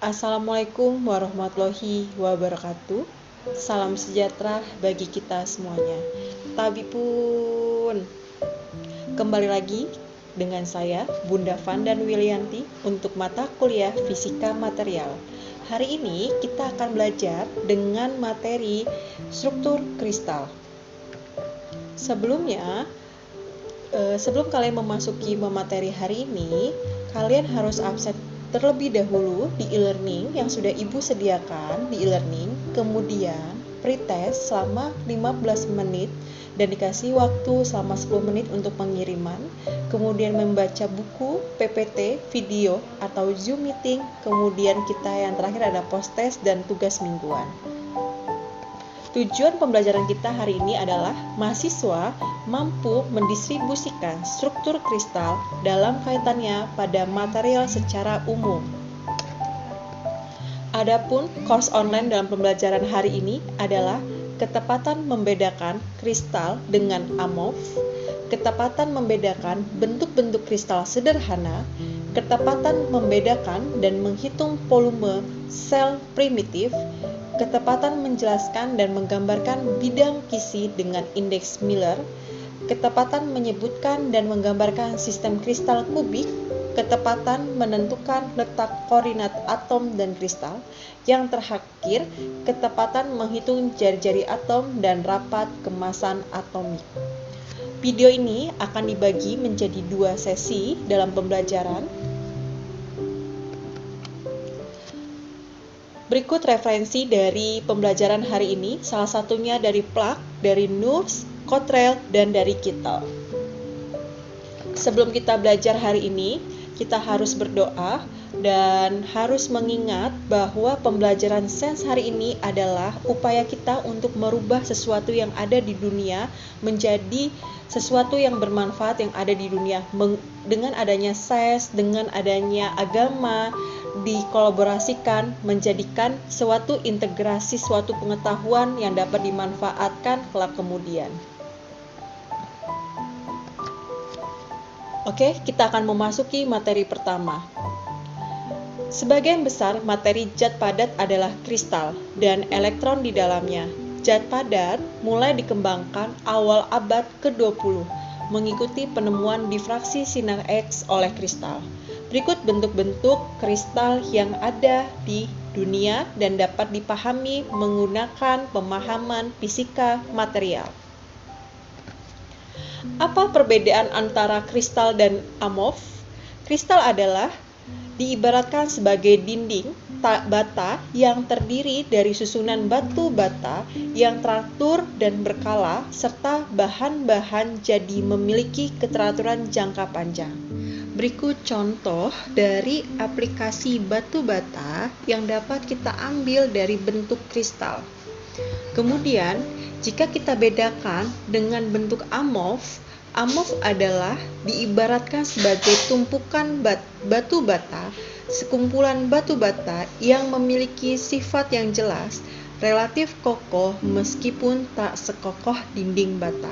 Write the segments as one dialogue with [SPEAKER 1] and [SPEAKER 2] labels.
[SPEAKER 1] Assalamualaikum warahmatullahi wabarakatuh. Salam sejahtera bagi kita semuanya. Tabipun, kembali lagi dengan saya Bunda Vandan Wilianti untuk mata kuliah Fisika Material. Hari ini kita akan belajar dengan materi struktur kristal. Sebelum kalian memasuki materi hari ini, kalian harus absen terlebih dahulu di e-learning yang sudah Ibu sediakan di e-learning, kemudian pretest selama 15 menit dan dikasih waktu selama 10 menit untuk pengiriman, kemudian membaca buku, PPT, video, atau Zoom meeting, kemudian kita yang terakhir ada post-test dan tugas mingguan. Tujuan pembelajaran kita hari ini adalah mahasiswa mampu mendistribusikan struktur kristal dalam kaitannya pada material secara umum. Adapun course online dalam pembelajaran hari ini adalah ketepatan membedakan kristal dengan amorf, ketepatan membedakan bentuk-bentuk kristal sederhana, ketepatan membedakan dan menghitung volume sel primitif, ketepatan menjelaskan dan menggambarkan bidang kisi dengan indeks Miller, ketepatan menyebutkan dan menggambarkan sistem kristal kubik, ketepatan menentukan letak koordinat atom dan kristal, yang terakhir ketepatan menghitung jari-jari atom dan rapat kemasan atomik. Video ini akan dibagi menjadi 2 sesi dalam pembelajaran. Berikut referensi dari pembelajaran hari ini, salah satunya dari Plak, dari Nurs, Cottrell, dan dari Kittel. Sebelum kita belajar hari ini, kita harus berdoa dan harus mengingat bahwa pembelajaran sains hari ini adalah upaya kita untuk merubah sesuatu yang ada di dunia menjadi sesuatu yang bermanfaat yang ada di dunia. Dengan adanya sains, dengan adanya agama, dikolaborasikan menjadikan suatu integrasi, suatu pengetahuan yang dapat dimanfaatkan kelak kemudian. Oke, kita akan memasuki materi pertama. Sebagian besar materi zat padat adalah kristal dan elektron di dalamnya. Zat padat mulai dikembangkan awal abad ke-20 mengikuti penemuan difraksi sinar X oleh kristal. Berikut bentuk-bentuk kristal yang ada di dunia dan dapat dipahami menggunakan pemahaman fisika material. Apa perbedaan antara kristal dan amorf? Kristal adalah diibaratkan sebagai dinding bata yang terdiri dari susunan batu bata yang teratur dan berkala serta bahan-bahan jadi memiliki keteraturan jangka panjang. Berikut contoh dari aplikasi batu bata yang dapat kita ambil dari bentuk kristal. Kemudian, jika kita bedakan dengan bentuk amorf, amorf adalah diibaratkan sebagai tumpukan batu bata, sekumpulan batu bata yang memiliki sifat yang jelas, relatif kokoh meskipun tak sekokoh dinding bata.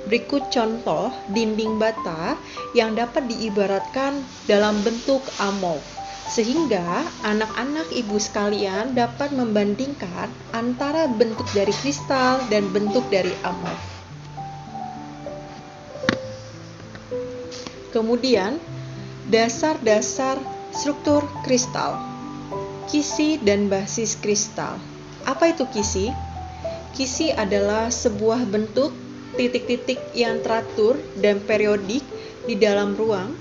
[SPEAKER 1] Berikut contoh dinding bata yang dapat diibaratkan dalam bentuk amorf, sehingga anak-anak ibu sekalian dapat membandingkan antara bentuk dari kristal dan bentuk dari amorf. Kemudian, dasar-dasar struktur kristal, kisi dan basis kristal. Apa itu kisi? Kisi adalah sebuah bentuk titik-titik yang teratur dan periodik di dalam ruang,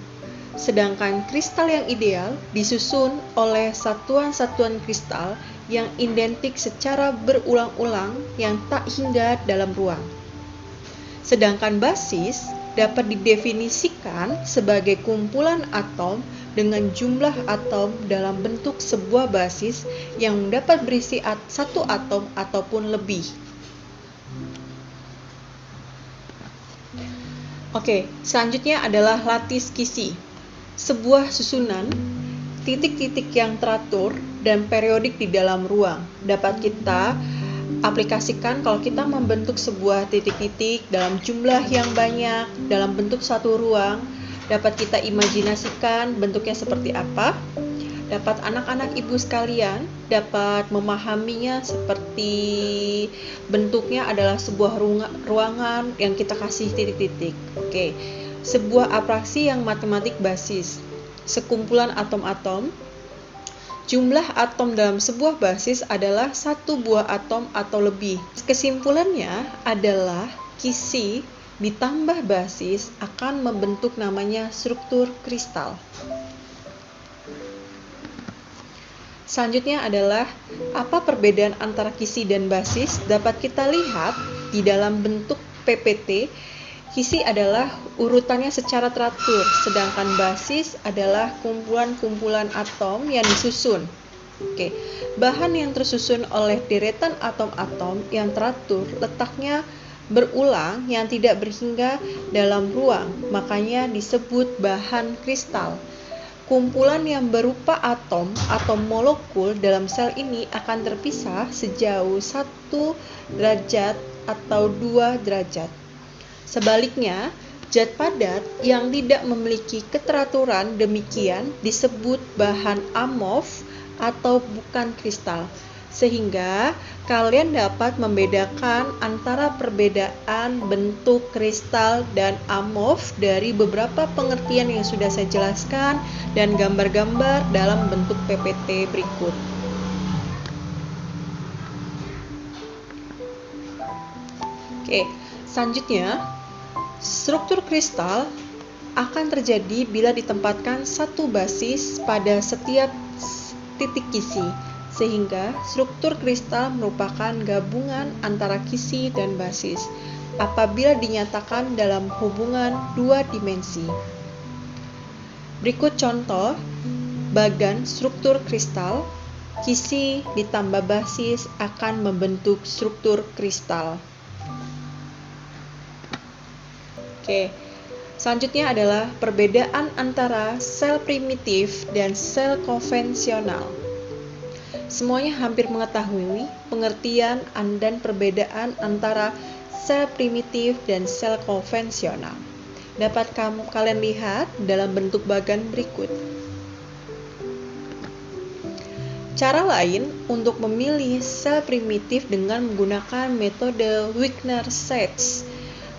[SPEAKER 1] sedangkan kristal yang ideal disusun oleh satuan-satuan kristal yang identik secara berulang-ulang yang tak hinggap dalam ruang. Sedangkan basis dapat didefinisikan sebagai kumpulan atom dengan jumlah atom dalam bentuk sebuah basis yang dapat berisi satu atom ataupun lebih. Oke, selanjutnya adalah lattice kisi, sebuah susunan titik-titik yang teratur dan periodik di dalam ruang. Dapat kita aplikasikan kalau kita membentuk sebuah titik-titik dalam jumlah yang banyak dalam bentuk satu ruang. Dapat kita imajinasikan bentuknya seperti apa. Dapat anak-anak ibu sekalian dapat memahaminya seperti bentuknya adalah sebuah ruangan yang kita kasih titik-titik. Oke, sebuah atraksi yang matematik basis, sekumpulan atom-atom. Jumlah atom dalam sebuah basis adalah satu buah atom atau lebih. Kesimpulannya adalah kisi ditambah basis akan membentuk namanya struktur kristal. Selanjutnya adalah apa perbedaan antara kisi dan basis dapat kita lihat di dalam bentuk PPT. Kisi adalah urutannya secara teratur, sedangkan basis adalah kumpulan-kumpulan atom yang disusun. Oke, bahan yang tersusun oleh deretan atom-atom yang teratur letaknya berulang yang tidak berhingga dalam ruang, makanya disebut bahan kristal. Kumpulan yang berupa atom atau molekul dalam sel ini akan terpisah sejauh 1 derajat atau 2 derajat. Sebaliknya, zat padat yang tidak memiliki keteraturan demikian disebut bahan amorf atau bukan kristal. Sehingga kalian dapat membedakan antara perbedaan bentuk kristal dan amorf dari beberapa pengertian yang sudah saya jelaskan dan gambar-gambar dalam bentuk PPT berikut. Oke, selanjutnya struktur kristal akan terjadi bila ditempatkan satu basis pada setiap titik kisi, sehingga struktur kristal merupakan gabungan antara kisi dan basis apabila dinyatakan dalam hubungan 2 dimensi. Berikut contoh bagan struktur kristal. Kisi ditambah basis akan membentuk struktur kristal. Oke, selanjutnya adalah perbedaan antara sel primitif dan sel konvensional. Semuanya hampir mengetahui pengertian dan perbedaan antara sel primitif dan sel konvensional. Dapat kalian lihat dalam bentuk bagan berikut. Cara lain untuk memilih sel primitif dengan menggunakan metode Wigner-Seitz.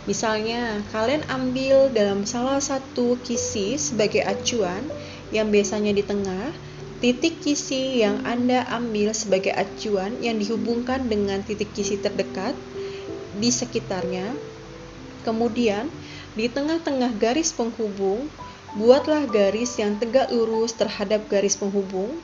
[SPEAKER 1] Misalnya, kalian ambil dalam salah satu kisi sebagai acuan yang biasanya di tengah, titik kisi yang Anda ambil sebagai acuan yang dihubungkan dengan titik kisi terdekat di sekitarnya. Kemudian, di tengah-tengah garis penghubung, buatlah garis yang tegak lurus terhadap garis penghubung.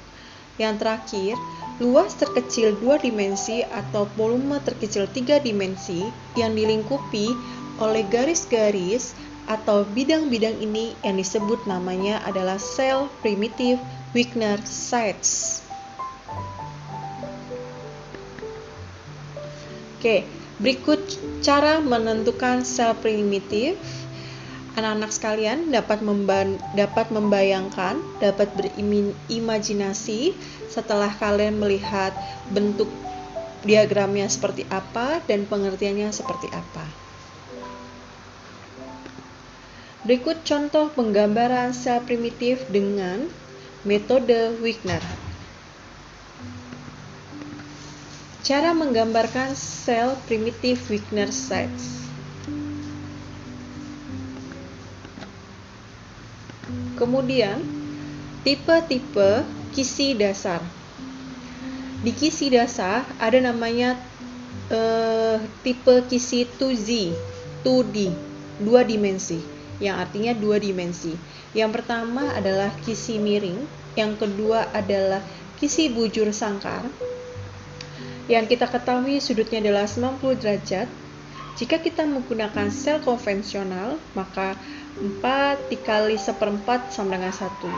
[SPEAKER 1] Yang terakhir, luas terkecil 2 dimensi atau volume terkecil 3 dimensi yang dilingkupi oleh garis-garis atau bidang-bidang ini yang disebut namanya adalah sel primitif Wigner-Seitz. Oke, berikut cara menentukan sel primitif. Anak-anak sekalian dapat membayangkan, dapat berimajinasi setelah kalian melihat bentuk diagramnya seperti apa dan pengertiannya seperti apa. Berikut contoh penggambaran sel primitif dengan metode Wigner. Cara menggambarkan sel primitif Wigner-Seitz. Kemudian, tipe-tipe kisi dasar. Di kisi dasar ada namanya tipe kisi 2D, 2 dimensi, yang artinya 2 dimensi. Yang pertama adalah kisi miring, yang kedua adalah kisi bujur sangkar. Yang kita ketahui sudutnya adalah 90 derajat. Jika kita menggunakan sel konvensional, maka 4 dikali 1/4 sama dengan 1.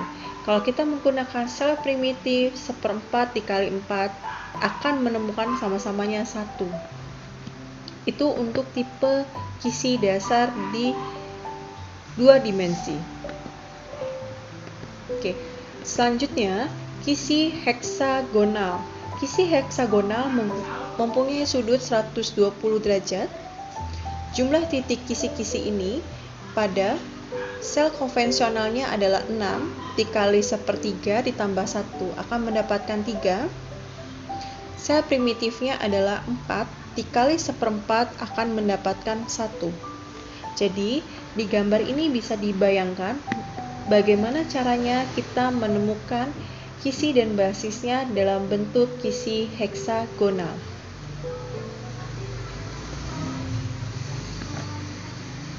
[SPEAKER 1] Kalau kita menggunakan sel primitif, 1/4 dikali 4 akan menemukan sama-samanya 1. Itu untuk tipe kisi dasar di 2 dimensi. Oke, selanjutnya kisi heksagonal. Kisi heksagonal mempunyai sudut 120 derajat. Jumlah titik kisi-kisi ini pada Sel konvensionalnya adalah 6 dikali 1/3 ditambah 1 akan mendapatkan 3. Sel primitifnya adalah 4 dikali 1/4 akan mendapatkan 1. Jadi, di gambar ini bisa dibayangkan bagaimana caranya kita menemukan kisi dan basisnya dalam bentuk kisi heksagonal.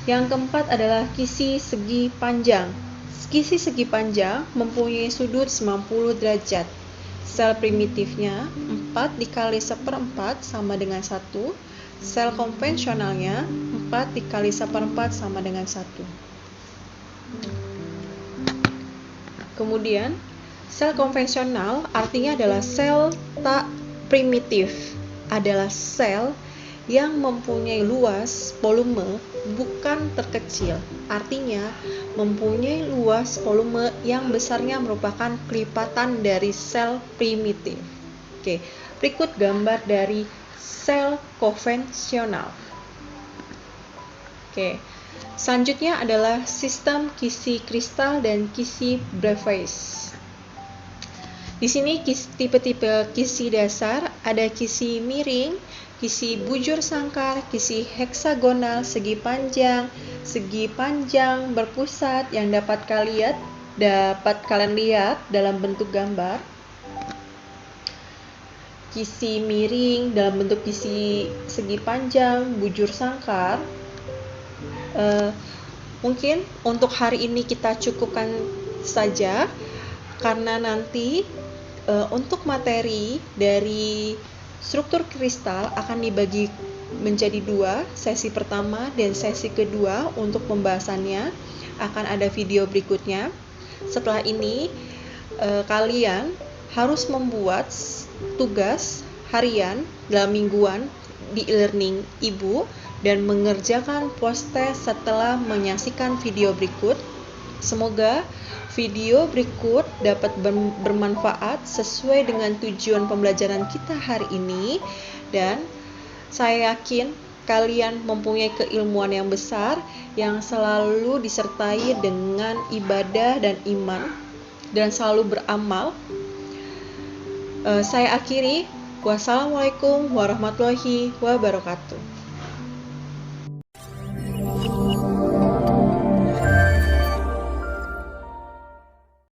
[SPEAKER 1] Yang keempat adalah kisi segi panjang. Kisi segi panjang mempunyai sudut 90 derajat. Sel primitifnya 4 dikali 1/4 sama dengan 1. Sel konvensionalnya 4 dikali 1/4 sama dengan 1. Kemudian, sel konvensional artinya adalah sel tak primitif. Adalah sel yang mempunyai luas volume bukan terkecil, artinya mempunyai luas volume yang besarnya merupakan kelipatan dari sel primitif. Oke, berikut gambar dari sel konvensional. Oke, selanjutnya adalah sistem kisi kristal dan kisi Bravais. Di sini tipe-tipe kisi dasar ada kisi miring, kisi bujur sangkar, kisi heksagonal, segi panjang berpusat yang dapat kalian lihat dalam bentuk gambar. Kisi miring dalam bentuk kisi segi panjang, bujur sangkar. Mungkin untuk hari ini kita cukupkan saja, karena nanti untuk materi dari struktur kristal akan dibagi menjadi 2, sesi pertama dan sesi kedua. Untuk pembahasannya akan ada video berikutnya. Setelah ini kalian harus membuat tugas harian dalam mingguan di e-learning Ibu dan mengerjakan post-test setelah menyaksikan video berikut. Semoga video berikut dapat bermanfaat sesuai dengan tujuan pembelajaran kita hari ini, dan saya yakin kalian mempunyai keilmuan yang besar yang selalu disertai dengan ibadah dan iman dan selalu beramal. Saya akhiri. Wassalamualaikum warahmatullahi wabarakatuh.